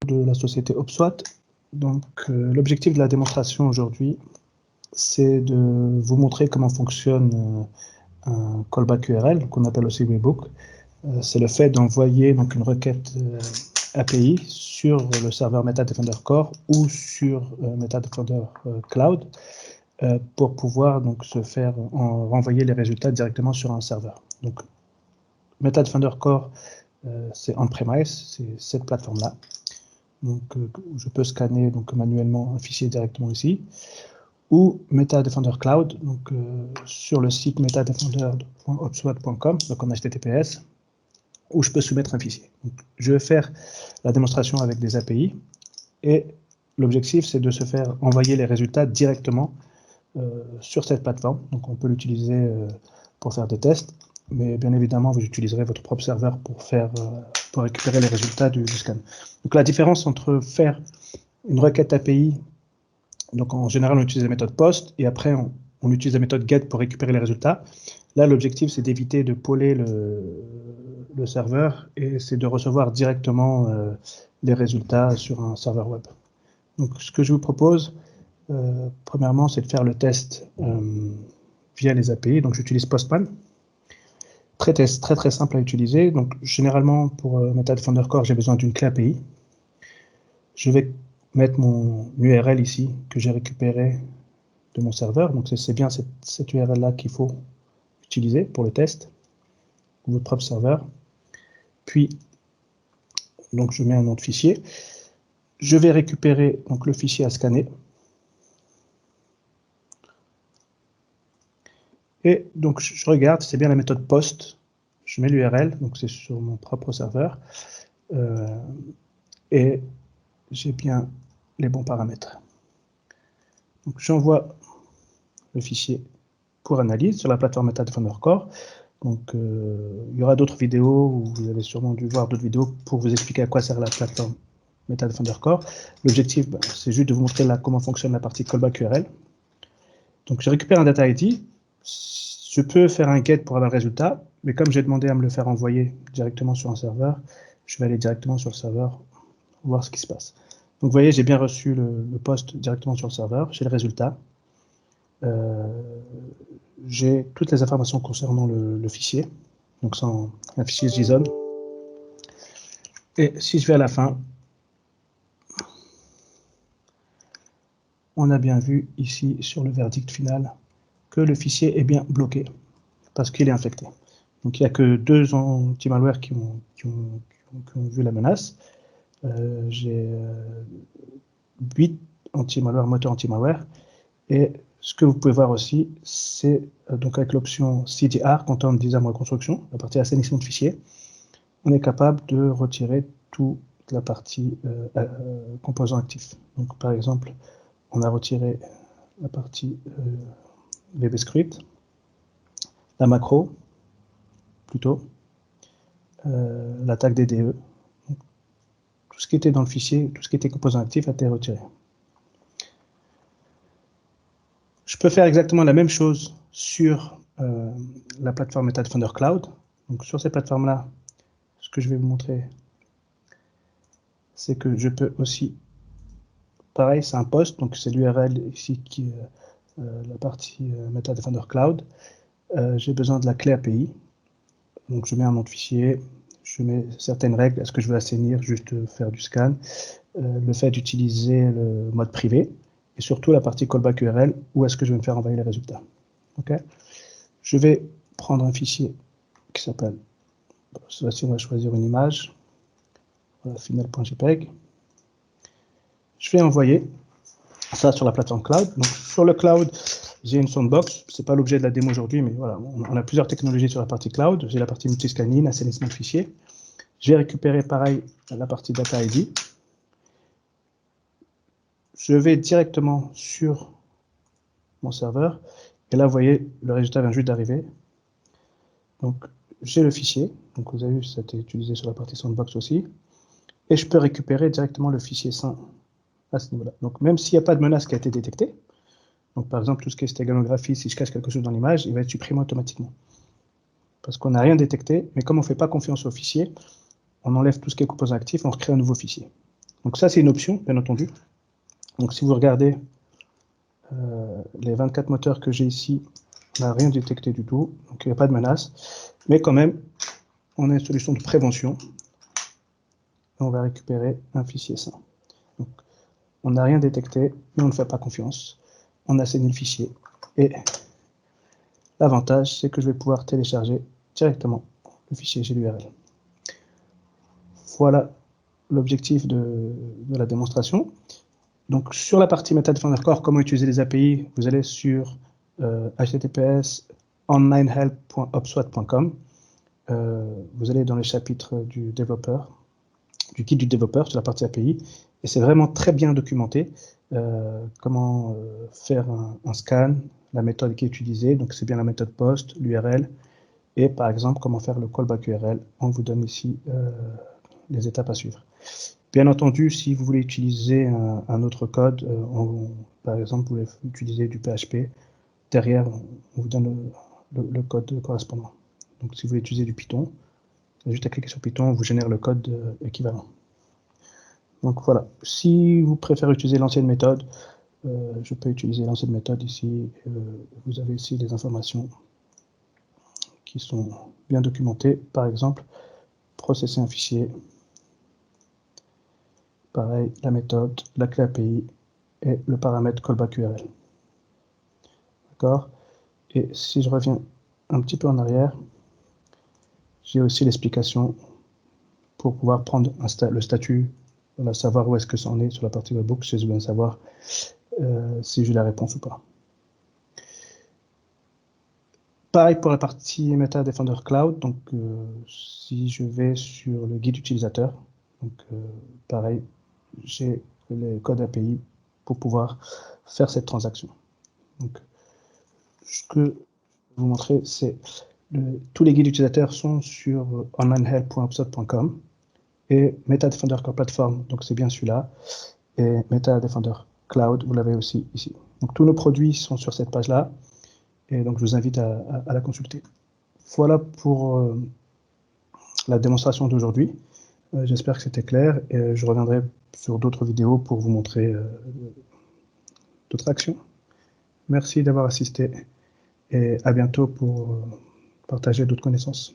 de la société Opswat. Donc, l'objectif de la démonstration aujourd'hui, c'est de vous montrer comment fonctionne un callback URL, qu'on appelle aussi webhook. C'est le fait d'envoyer donc une requête API sur le serveur MetaDefender Core ou sur MetaDefender Cloud pour pouvoir donc se faire renvoyer les résultats directement sur un serveur. Donc, MetaDefender Core, c'est on-premise, c'est cette plateforme-là. Donc, je peux scanner donc, manuellement un fichier directement ici, ou MetaDefender Cloud, donc sur le site metadefender.opswat.com, donc en HTTPS, où je peux soumettre un fichier. Donc, je vais faire la démonstration avec des API, et l'objectif, c'est de se faire envoyer les résultats directement sur cette plateforme. Donc, on peut l'utiliser pour faire des tests, mais bien évidemment, vous utiliserez votre propre serveur pour récupérer les résultats du scan. Donc, la différence entre faire une requête API, donc en général, on utilise la méthode POST, et après, on utilise la méthode GET pour récupérer les résultats. Là, l'objectif, c'est d'éviter de poller le serveur, et c'est de recevoir directement les résultats sur un serveur web. Donc, ce que je vous propose, premièrement, c'est de faire le test via les API. Donc, j'utilise Postman. Très simple à utiliser. Donc, généralement, pour MetaDefender Core, j'ai besoin d'une clé API. Je vais mettre mon URL ici, que j'ai récupéré de mon serveur. Donc, c'est bien cette URL-là qu'il faut utiliser pour le test, ou votre propre serveur. Puis, donc, je mets un nom de fichier. Je vais récupérer donc, le fichier à scanner. Et donc, je regarde, c'est bien la méthode POST. Je mets l'URL, donc c'est sur mon propre serveur. Et j'ai bien les bons paramètres. Donc, j'envoie le fichier pour analyse sur la plateforme MetaDefender Core. Donc, il y aura d'autres vidéos, où vous avez sûrement dû voir d'autres vidéos pour vous expliquer à quoi sert la plateforme MetaDefender Core. L'objectif, c'est juste de vous montrer là comment fonctionne la partie callback URL. Donc, je récupère un data ID. Je peux faire un get pour avoir le résultat, mais comme j'ai demandé à me le faire envoyer directement sur un serveur, je vais aller directement sur le serveur, voir ce qui se passe. Donc, vous voyez, j'ai bien reçu le post directement sur le serveur, j'ai le résultat. J'ai toutes les informations concernant le fichier, donc c'est un fichier JSON. Et si je vais à la fin, on a bien vu ici sur le verdict final que le fichier est bien bloqué parce qu'il est infecté. Donc il n'y a que 2 anti-malware qui ont vu la menace. J'ai 8 anti-malware, moteurs anti-malware. Et ce que vous pouvez voir aussi, c'est donc avec l'option CDR, Content Design Reconstruction, la partie assainissement de fichiers, on est capable de retirer toute la partie composants actifs. Donc par exemple, on a retiré la partie VBScript, la macro, plutôt, l'attaque DDE. Donc, tout ce qui était dans le fichier, tout ce qui était composant actif a été retiré. Je peux faire exactement la même chose sur la plateforme MetaDefender Cloud. Donc sur cette plateforme-là, ce que je vais vous montrer, c'est que je peux aussi, pareil, c'est un post, donc c'est l'URL ici qui est la partie MetaDefender Cloud. J'ai besoin de la clé API. Donc je mets un nom de fichier, je mets certaines règles, est-ce que je veux assainir, juste faire du scan, le fait d'utiliser le mode privé, et surtout la partie callback URL, où est-ce que je vais me faire envoyer les résultats. Okay. Je vais prendre un fichier qui s'appelle, on va choisir une image, voilà, final.jpg. Je vais envoyer ça sur la plateforme cloud. Donc sur le cloud, j'ai une sandbox, c'est pas l'objet de la démo aujourd'hui, mais voilà, on a plusieurs technologies sur la partie cloud. J'ai la partie multiscanning, assainissement de fichiers. Je vais récupérer pareil la partie data ID. Je vais directement sur mon serveur, et là vous voyez, le résultat vient juste d'arriver. Donc j'ai le fichier, donc vous avez vu, ça a été utilisé sur la partie sandbox aussi, et je peux récupérer directement le fichier sain à ce niveau-là. Donc même s'il n'y a pas de menace qui a été détectée, donc par exemple tout ce qui est stéganographie, si je cache quelque chose dans l'image, il va être supprimé automatiquement. Parce qu'on n'a rien détecté, mais comme on ne fait pas confiance au fichier, on enlève tout ce qui est composant actif, on recrée un nouveau fichier. Donc ça, c'est une option, bien entendu. Donc si vous regardez les 24 moteurs que j'ai ici, on n'a rien détecté du tout, donc il n'y a pas de menace. Mais quand même, on a une solution de prévention. On va récupérer un fichier sain. Donc, on n'a rien détecté, mais on ne fait pas confiance. On a saigné le fichier. Et l'avantage, c'est que je vais pouvoir télécharger directement le fichier GLURL. Voilà l'objectif de la démonstration. Donc, sur la partie MetaDefender Core, comment utiliser les API, vous allez sur https onlinehelp.opswat.com. Vous allez dans le chapitre du développeur, du guide du développeur sur la partie API, et c'est vraiment très bien documenté comment faire un scan, la méthode qui est utilisée, donc c'est bien la méthode POST, l'URL, et par exemple comment faire le callback URL. On vous donne ici les étapes à suivre. Bien entendu, si vous voulez utiliser un autre code, par exemple, vous voulez utiliser du PHP, derrière, on vous donne le code correspondant. Donc, si vous voulez utiliser du Python, juste à cliquer sur Python, on vous génère le code équivalent. Donc voilà, si vous préférez utiliser l'ancienne méthode, je peux utiliser l'ancienne méthode ici. Vous avez ici des informations qui sont bien documentées. Par exemple, processer un fichier. Pareil, la méthode, la clé API et le paramètre callback URL. D'accord? Et si je reviens un petit peu en arrière, j'ai aussi l'explication pour pouvoir prendre le statut, voilà, savoir où est-ce que ça en est sur la partie webbook, si j'ai besoin de savoir si j'ai la réponse ou pas. Pareil pour la partie MetaDefender Cloud, donc si je vais sur le guide utilisateur, donc pareil, j'ai les codes API pour pouvoir faire cette transaction. Donc, ce que je vais vous montrer, c'est tous les guides utilisateurs sont sur onlinehelp.opswat.com et MetaDefender Core Platform, donc c'est bien celui-là, et MetaDefender Cloud, vous l'avez aussi ici. Donc tous nos produits sont sur cette page-là, et donc je vous invite à la consulter. Voilà pour la démonstration d'aujourd'hui. J'espère que c'était clair, et je reviendrai sur d'autres vidéos pour vous montrer d'autres actions. Merci d'avoir assisté, et à bientôt pour partager d'autres connaissances.